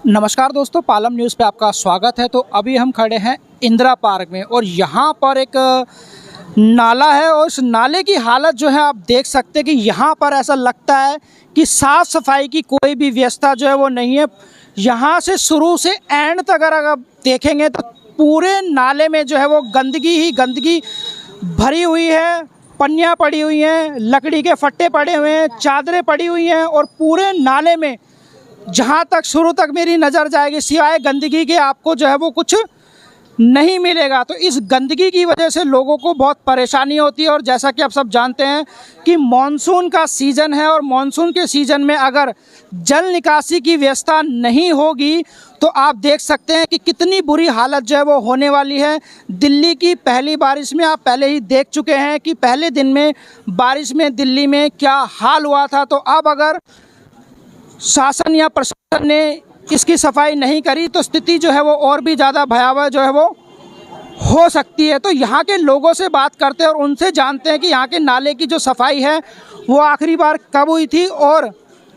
नमस्कार दोस्तों, पालम न्यूज़ पे आपका स्वागत है। तो अभी हम खड़े हैं इंदिरा पार्क में और यहाँ पर एक नाला है और उस नाले की हालत जो है आप देख सकते हैं कि यहाँ पर ऐसा लगता है कि साफ़ सफाई की कोई भी व्यवस्था जो है वो नहीं है। यहाँ से शुरू से एंड तक अगर आप देखेंगे तो पूरे नाले में जो है वो गंदगी ही गंदगी भरी हुई है। पन्नियाँ पड़ी हुई हैं, लकड़ी के फट्टे पड़े हुए हैं, चादरें पड़ी हुई हैं और पूरे नाले में जहाँ तक शुरू तक मेरी नज़र जाएगी सिवाय गंदगी के आपको जो है वो कुछ नहीं मिलेगा। तो इस गंदगी की वजह से लोगों को बहुत परेशानी होती है। और जैसा कि आप सब जानते हैं कि मानसून का सीज़न है और मानसून के सीज़न में अगर जल निकासी की व्यवस्था नहीं होगी तो आप देख सकते हैं कि कितनी बुरी हालत जो है वो होने वाली है। दिल्ली की पहली बारिश में आप पहले ही देख चुके हैं कि पहले दिन में बारिश में दिल्ली में क्या हाल हुआ था। तो अब अगर शासन या प्रशासन ने इसकी सफाई नहीं करी तो स्थिति जो है वो और भी ज़्यादा भयावह जो है वो हो सकती है। तो यहाँ के लोगों से बात करते हैं और उनसे जानते हैं कि यहाँ के नाले की जो सफाई है वो आखिरी बार कब हुई थी और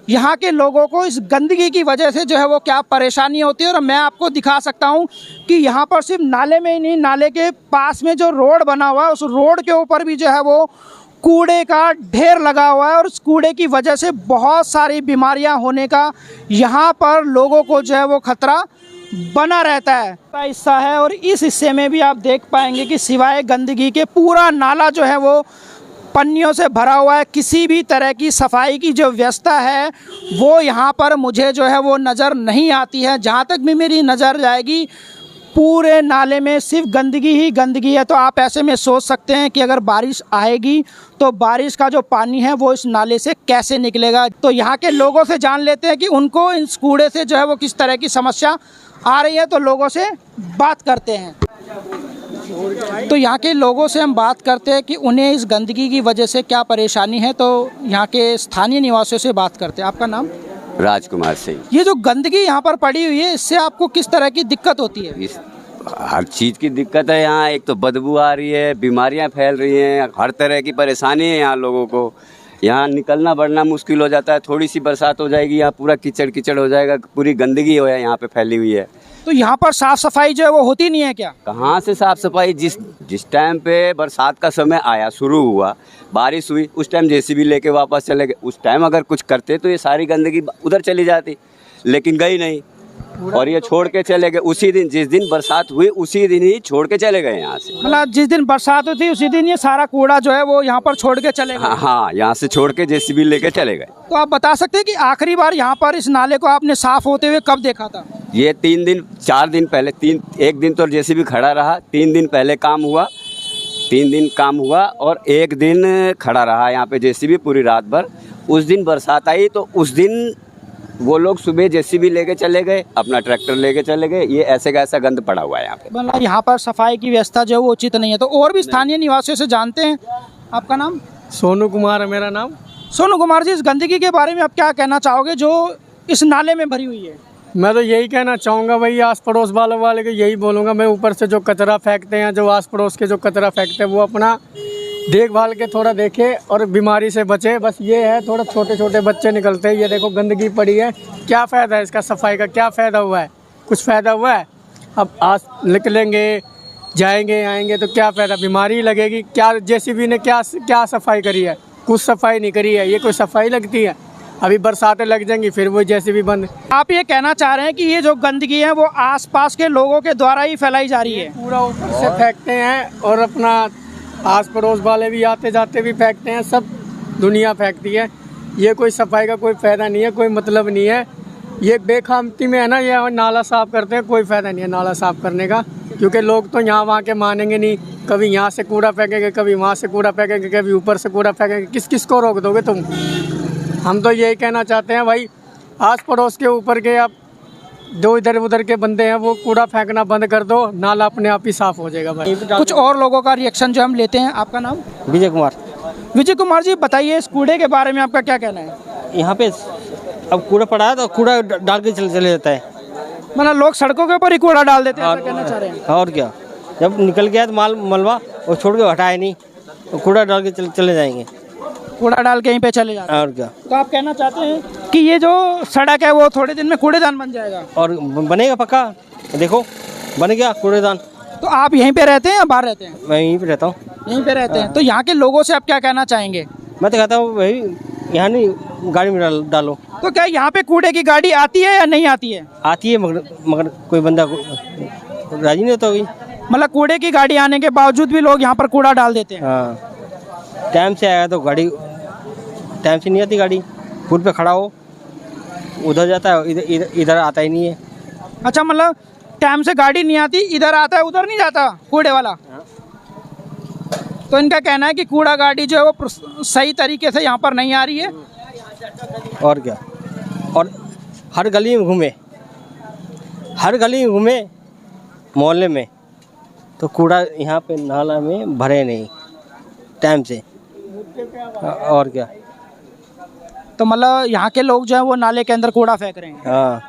यहाँ के लोगों को इस गंदगी की वजह से जो है वो क्या परेशानी होती है। और मैं आपको दिखा सकता हूँ कि यहाँ पर सिर्फ नाले में ही नहीं, नाले के पास में जो रोड बना हुआ है उस रोड के ऊपर भी जो है वो कूड़े का ढेर लगा हुआ है और उस कूड़े की वजह से बहुत सारी बीमारियां होने का यहाँ पर लोगों को जो है वो खतरा बना रहता है। हिस्सा है और इस हिस्से में भी आप देख पाएंगे कि सिवाय गंदगी के पूरा नाला जो है वो पन्नियों से भरा हुआ है। किसी भी तरह की सफाई की जो व्यवस्था है वो यहाँ पर मुझे जो है वो नज़र नहीं आती है। जहाँ तक भी मेरी नज़र जाएगी पूरे नाले में सिर्फ गंदगी ही गंदगी है। तो आप ऐसे में सोच सकते हैं कि अगर बारिश आएगी तो बारिश का जो पानी है वो इस नाले से कैसे निकलेगा। तो यहाँ के लोगों से जान लेते हैं कि उनको इस कूड़े से जो है वो किस तरह की समस्या आ रही है। तो लोगों से बात करते हैं। तो यहाँ के लोगों से हम बात करते हैं कि उन्हें इस गंदगी की वजह से क्या परेशानी है। तो यहाँ के स्थानीय निवासियों से बात करते हैं। आपका नाम? राजकुमार सिंह। ये जो गंदगी यहाँ पर पड़ी हुई है इससे आपको किस तरह की दिक्कत होती है? हर चीज़ की दिक्कत है यहाँ। एक तो बदबू आ रही है, बीमारियाँ फैल रही हैं, हर तरह की परेशानी है यहाँ लोगों को। यहाँ निकलना बढ़ना मुश्किल हो जाता है। थोड़ी सी बरसात हो जाएगी यहाँ पूरा कीचड़ कीचड़ हो जाएगा, पूरी गंदगी हो यहाँ पे फैली हुई है। तो यहाँ पर साफ सफाई जो है वो होती नहीं है क्या? कहाँ से साफ सफाई? जिस टाइम पे बरसात का समय आया, शुरू हुआ, बारिश हुई, उस टाइम जेसीबी लेके वापस चले गए। उस टाइम अगर कुछ करते तो ये सारी गंदगी उधर चली जाती, लेकिन गई नहीं और ये छोड़ के चले गए। उसी दिन जिस दिन बरसात हुई उसी दिन ही छोड़ के चले गए यहाँ से। मतलब जिस दिन बरसात हुई थी उसी दिन ये सारा कूड़ा जो है वो यहाँ पर छोड़ के चले गए? हाँ, यहाँ से छोड़ के जेसीबी लेके चले गए। तो आप बता सकते हैं कि आखिरी बार यहाँ पर इस नाले को आपने साफ होते हुए कब देखा था? ये 3 दिन 4 दिन पहले, एक दिन तो जेसीबी खड़ा रहा, 3 दिन पहले काम हुआ, 3 दिन काम हुआ और 1 दिन खड़ा रहा यहाँ पे जेसीबी पूरी रात भर। उस दिन बरसात आई तो उस दिन वो लोग सुबह जेसीबी लेके चले गए, अपना ट्रैक्टर लेके चले गए। ये ऐसे का ऐसा गंद पड़ा हुआ है यहाँ पे। मतलब यहाँ पर सफाई की व्यवस्था जो है वो उचित नहीं है। तो और भी स्थानीय निवासियों से जानते हैं। आपका नाम? सोनू कुमार है मेरा नाम। सोनू कुमार जी, इस गंदगी के बारे में आप क्या कहना चाहोगे जो इस नाले में भरी हुई है? मैं तो यही कहना चाहूँगा भाई, आस पड़ोस वाले को यही बोलूँगा मैं, ऊपर से जो कचरा फेंकते हैं, जो आस पड़ोस के जो कचरा फेंकते हैं वो अपना देखभाल के थोड़ा देखे और बीमारी से बचे। बस ये है, थोड़ा छोटे छोटे बच्चे निकलते हैं, ये देखो गंदगी पड़ी है, क्या फ़ायदा है इसका? सफाई का क्या फ़ायदा हुआ है? कुछ फ़ायदा हुआ है? अब आज निकलेंगे जाएंगे आएंगे तो क्या फ़ायदा? बीमारी लगेगी। क्या जेसीबी ने क्या सफाई करी है? कुछ सफाई नहीं करी है। ये कोई सफाई लगती है? अभी बरसातें लग जाएंगी फिर वो जेसीबी बंद। आप ये कहना चाह रहे हैं कि ये जो गंदगी है वो आसपास के लोगों के द्वारा ही फैलाई जा रही है? पूरा ऊपर से फेंकते हैं और अपना आस पड़ोस वाले भी आते जाते भी फेंकते हैं, सब दुनिया फेंकती है। ये कोई सफाई का कोई फ़ायदा नहीं है, कोई मतलब नहीं है। ये बेखामती में है ना, ये नाला साफ़ करते हैं, कोई फ़ायदा नहीं है नाला साफ़ करने का, क्योंकि लोग तो यहाँ वहाँ के मानेंगे नहीं। कभी यहाँ से कूड़ा फेंकेंगे, कभी वहाँ से कूड़ा फेंकेंगे, कभी ऊपर से कूड़ा फेंकेंगे। किस को रोक दोगे तुम? हम तो यही कहना चाहते हैं भाई, आस पड़ोस के ऊपर के आप जो इधर उधर के बंदे हैं वो कूड़ा फेंकना बंद कर दो, नाला अपने आप ही साफ़ हो जाएगा भाई। कुछ और लोगों का रिएक्शन जो हम लेते हैं। आपका नाम? विजय कुमार। विजय कुमार जी, बताइए इस कूड़े के बारे में आपका क्या कहना है? यहाँ पे अब कूड़ा पड़ा है तो कूड़ा डाल के चले जाता है। मतलब लोग सड़कों के ऊपर ही कूड़ा डाल देते हैं, ऐसा कहना चाह रहे हैं? और क्या, जब निकल गया तो मलबा और छोड़ के हटाए नहीं तो कूड़ा डाल के चले जाएंगे। कूड़ा डाल के यहीं पे चले जाते हैं। और क्या। तो आप कहना चाहते हैं कि ये जो सड़क है वो थोड़े दिन में कूड़ेदान बन जाएगा? और बनेगा पक्का, देखो बन गया कूड़ेदान। तो आप यहीं पे रहते हैं या बाहर रहते हैं? मैं यहीं पे रहता हूँ। यहीं पे रहते हैं। तो यहाँ के लोगों से आप क्या कहना चाहेंगे? मैं तो कहता हूँ भाई यहाँ नहीं गाड़ी में डालो। तो क्या यहाँ पे कूड़े की गाड़ी आती है या नहीं आती है? आती है मगर कोई बंदा राजी नहीं होता होगी। मतलब कूड़े की गाड़ी आने के बावजूद भी लोग यहाँ पर कूड़ा डाल देते हैं। हाँ, टाइम से आया तो गाड़ी टाइम से नहीं आती, गाड़ी पुल पे खड़ा हो उधर जाता है, इधर आता ही नहीं है। अच्छा, मतलब टाइम से गाड़ी नहीं आती, इधर आता है उधर नहीं जाता कूड़े वाला। तो इनका कहना है कि कूड़ा गाड़ी जो है वो सही तरीके से यहाँ पर नहीं आ रही है। और क्या। और हर गली में घूमे मोहल्ले में, तो कूड़ा यहाँ पे नाला में भरे नहीं टाइम से। और क्या। तो मतलब यहाँ के लोग जो है वो नाले के अंदर कूड़ा फेंक रहे हैं, हाँ,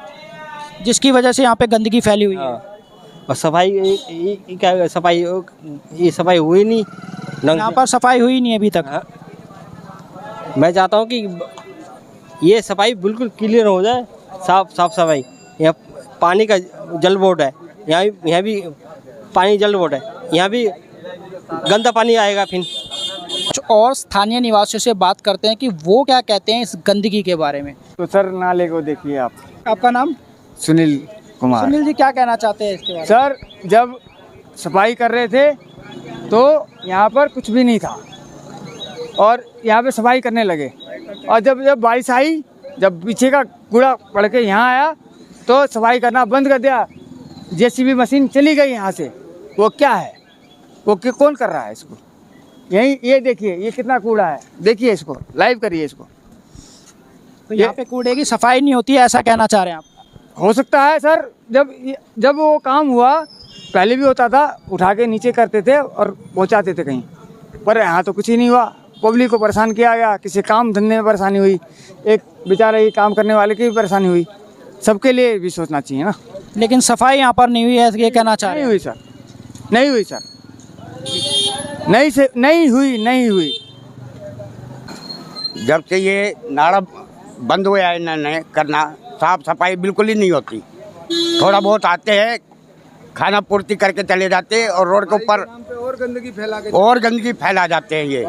जिसकी वजह से यहाँ पे गंदगी फैली हुई है। हाँ। और सफाई क्या, सफाई ये सफाई हुई नहीं यहाँ पर सफाई हुई नहीं अभी तक। हाँ। मैं चाहता हूँ कि ये सफाई बिल्कुल क्लियर हो जाए, साफ सफाई। यहाँ पानी का जल बोर्ड है, यहाँ भी पानी जल बोर्ड है, यहाँ भी गंदा पानी आएगा फिर। कुछ और स्थानीय निवासियों से बात करते हैं कि वो क्या कहते हैं इस गंदगी के बारे में। तो सर नाले को देखिए आप। आपका नाम? सुनील कुमार। सुनील जी, क्या कहना चाहते हैं इसके बारे में? सर जब सफाई कर रहे थे तो यहाँ पर कुछ भी नहीं था और यहाँ पे सफाई करने लगे, और जब बारिश आई, जब पीछे का कूड़ा पड़ के यहाँ आया तो सफाई करना बंद कर दिया। जेसीबी मशीन चली गई यहाँ से। वो क्या है, वो कौन कर रहा है इसको? यही ये देखिए, ये कितना कूड़ा है, देखिए इसको, लाइव करिए इसको। तो यहाँ पे कूड़े की सफाई नहीं होती है, ऐसा कहना चाह रहे हैं आप? हो सकता है सर, जब वो काम हुआ, पहले भी होता था, उठा के नीचे करते थे और पहुंचाते थे कहीं, पर यहाँ तो कुछ ही नहीं हुआ। पब्लिक को परेशान किया गया, किसी काम धंधे में परेशानी हुई, एक बेचारे ही काम करने वाले की भी परेशानी हुई। सबके लिए भी सोचना चाहिए ना। लेकिन सफाई यहाँ पर नहीं हुई है, ये कहना चाह रहे नहीं हैं? हुई सर, नहीं हुई सर, नहीं हुई। जब से ये नाला बंद हुआ है इन्होंने करना, साफ सफाई बिल्कुल ही नहीं होती। थोड़ा बहुत आते हैं, खाना पूर्ति करके चले जाते हैं और रोड के ऊपर और गंदगी फैला जाते हैं। ये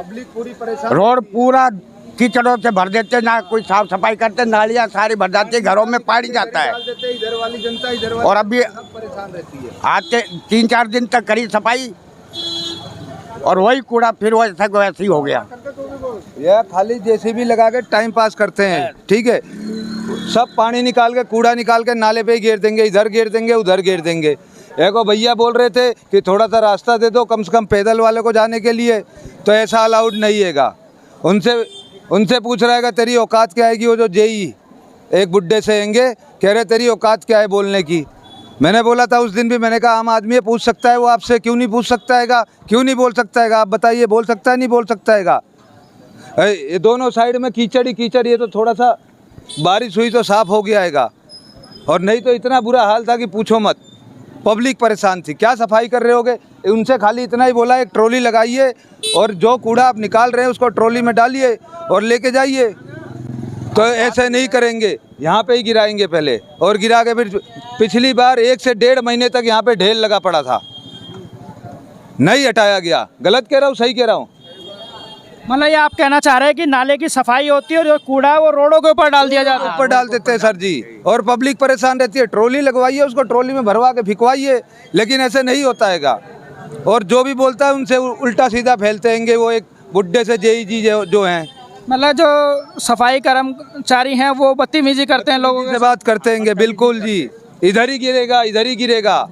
रोड पूरा कीचड़ों से भर देते, ना कोई साफ सफाई करते, नालियाँ सारी भर जाती है, घरों में पानी जाता है। इधर वाली जनता इधर और अभी परेशान रहती है। आते 3-4 दिन तक करी सफाई और वही कूड़ा फिर वैसे ही हो गया। यह खाली जेसीबी लगा के टाइम पास करते हैं, ठीक है। सब पानी निकाल के, कूड़ा निकाल के नाले पे ही घेर देंगे, इधर घेर देंगे, उधर घेर देंगे। एक भैया बोल रहे थे कि थोड़ा सा रास्ता दे दो कम से कम पैदल वाले को जाने के लिए, तो ऐसा अलाउड नहीं हैगा। उनसे पूछ रहा है तेरी औकात क्या है? वो जो जेई एक बुड्ढे से आएंगे, कह रहे तेरी औकात क्या है बोलने की। मैंने बोला था उस दिन भी, मैंने कहा आम आदमी पूछ सकता है, वो आपसे क्यों नहीं पूछ सकता हैगा? क्यों नहीं बोल सकता हैगा? आप बताइए, बोल सकता है नहीं बोल सकता हैगा? ये दोनों साइड में कीचड़ ही कीचड़, ये तो थोड़ा सा बारिश हुई तो साफ हो गया हैगा, और नहीं तो इतना बुरा हाल था कि पूछो मत। पब्लिक परेशान थी, क्या सफाई कर रहे होगे? उनसे खाली इतना ही बोला, एक ट्रॉली लगाइए और जो कूड़ा आप निकाल रहे हैं उसको ट्रॉली में डालिए और लेके जाइए। तो ऐसे नहीं करेंगे, यहाँ पे ही गिराएंगे पहले, और गिरा के फिर पिछली बार 1 से 1.5 महीने तक यहाँ पे ढेर लगा पड़ा था, नहीं हटाया गया। गलत कह रहा हूँ सही कह रहा हूँ? मतलब ये आप कहना चाह रहे हैं कि नाले की सफाई होती है और जो कूड़ा है वो रोडों के ऊपर डाल दिया जाता है? ऊपर डाल देते हैं सर जी, और पब्लिक परेशान रहती है। ट्रॉली लगवाइए, उसको ट्रॉली में भरवा के फिकवाइए, लेकिन ऐसे नहीं होता हैगा। और जो भी बोलता है उनसे उल्टा सीधा फैलते हैंगे। वो एक बुड्ढे से जेई जी जो हैं, मतलब जो सफाई कर्मचारी हैं वो बदतमीजी करते हैं लोगों से बात करते हैंगे। बिल्कुल जी, इधर ही गिरेगा, इधर ही गिरेगा।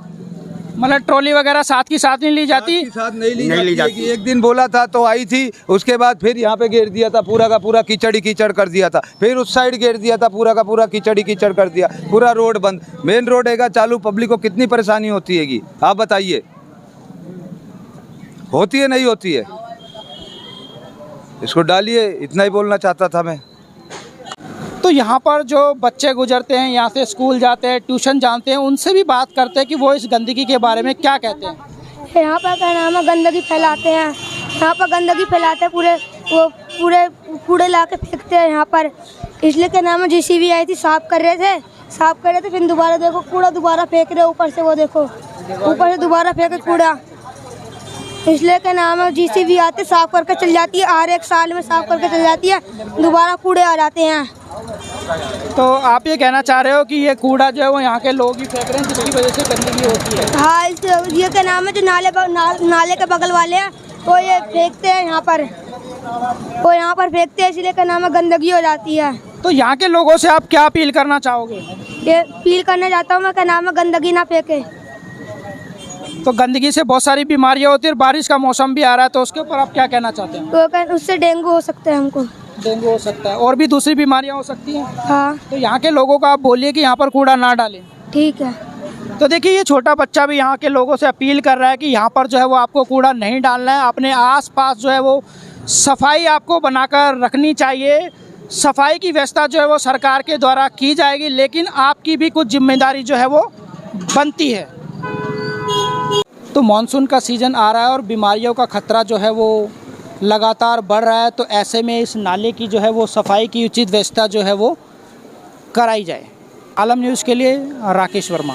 मतलब ट्रॉली वगैरह साथ की साथ नहीं ली जाती? साथ नहीं ली जाती। एक दिन बोला था तो आई थी, उसके बाद फिर यहाँ पे घेर दिया था, पूरा का पूरा कीचड़ ही कीचड़ कर दिया था। फिर उस साइड घेर दिया था, पूरा का पूरा कीचड़ ही कीचड़ कर दिया, पूरा रोड बंद। मेन रोड हैगा चालू, पब्लिक को कितनी परेशानी होती हैगी आप बताइए? होती है नहीं होती है? इसको डालिए, इतना ही बोलना चाहता था मैं। तो यहाँ पर जो बच्चे गुजरते हैं, यहाँ से स्कूल जाते हैं, ट्यूशन जाते हैं, उनसे भी बात करते हैं कि वो इस गंदगी के बारे में क्या कहते हैं। यहाँ पर क्या नाम है, गंदगी फैलाते हैं, यहाँ पर गंदगी फैलाते हैं, पूरे वो पूरे कूड़े ला के फेंकते हैं यहाँ पर, इसलिए क्या नाम है JCB आई थी, साफ कर रहे थे, फिर दोबारा देखो कूड़ा दोबारा फेंक रहे ऊपर से, वो देखो ऊपर से दोबारा फेंके कूड़ा, इसलिए क्या नाम है JCB आते साफ करके चल जाती है, हर एक साल में साफ करके चल जाती है, दोबारा कूड़े आ जाते हैं। तो आप ये कहना चाह रहे हो कि ये कूड़ा जो है वो यहाँ के लोग ही फेंक रहे हैं जिसकी वजह से गंदगी होती है? हाँ, ये क्या नाम है जो नाले के बगल वाले हैं वो ये फेंकते हैं यहाँ पर, वो यहाँ पर फेंकते हैं, इसलिए क्या नाम है गंदगी हो जाती है। तो यहाँ के लोगों से आप क्या अपील करना चाहोगे? ये अपील करना चाहता हूँ मैं, क्या नाम है गंदगी ना फेंके। तो गंदगी से बहुत सारी बीमारियाँ होती है और बारिश का मौसम भी आ रहा है, तो उसके ऊपर आप क्या कहना चाहते हैं? तो उससे डेंगू हो सकता है हमको। डेंगू हो सकता है और भी दूसरी बीमारियाँ हो सकती हैं। हाँ तो यहाँ के लोगों को आप बोलिए कि यहाँ पर कूड़ा ना डालें। ठीक है। तो देखिए ये छोटा बच्चा भी यहाँ के लोगों से अपील कर रहा है कि यहाँ पर जो है वो आपको कूड़ा नहीं डालना है, अपने आसपास जो है वो सफाई आपको बनाकर रखनी चाहिए। सफाई की व्यवस्था जो है वो सरकार के द्वारा की जाएगी, लेकिन आपकी भी कुछ जिम्मेदारी जो है वो बनती है। तो मानसून का सीज़न आ रहा है और बीमारियों का खतरा जो है वो लगातार बढ़ रहा है, तो ऐसे में इस नाले की जो है वो सफाई की उचित व्यवस्था जो है वो कराई जाए। आलम न्यूज़ के लिए राकेश वर्मा।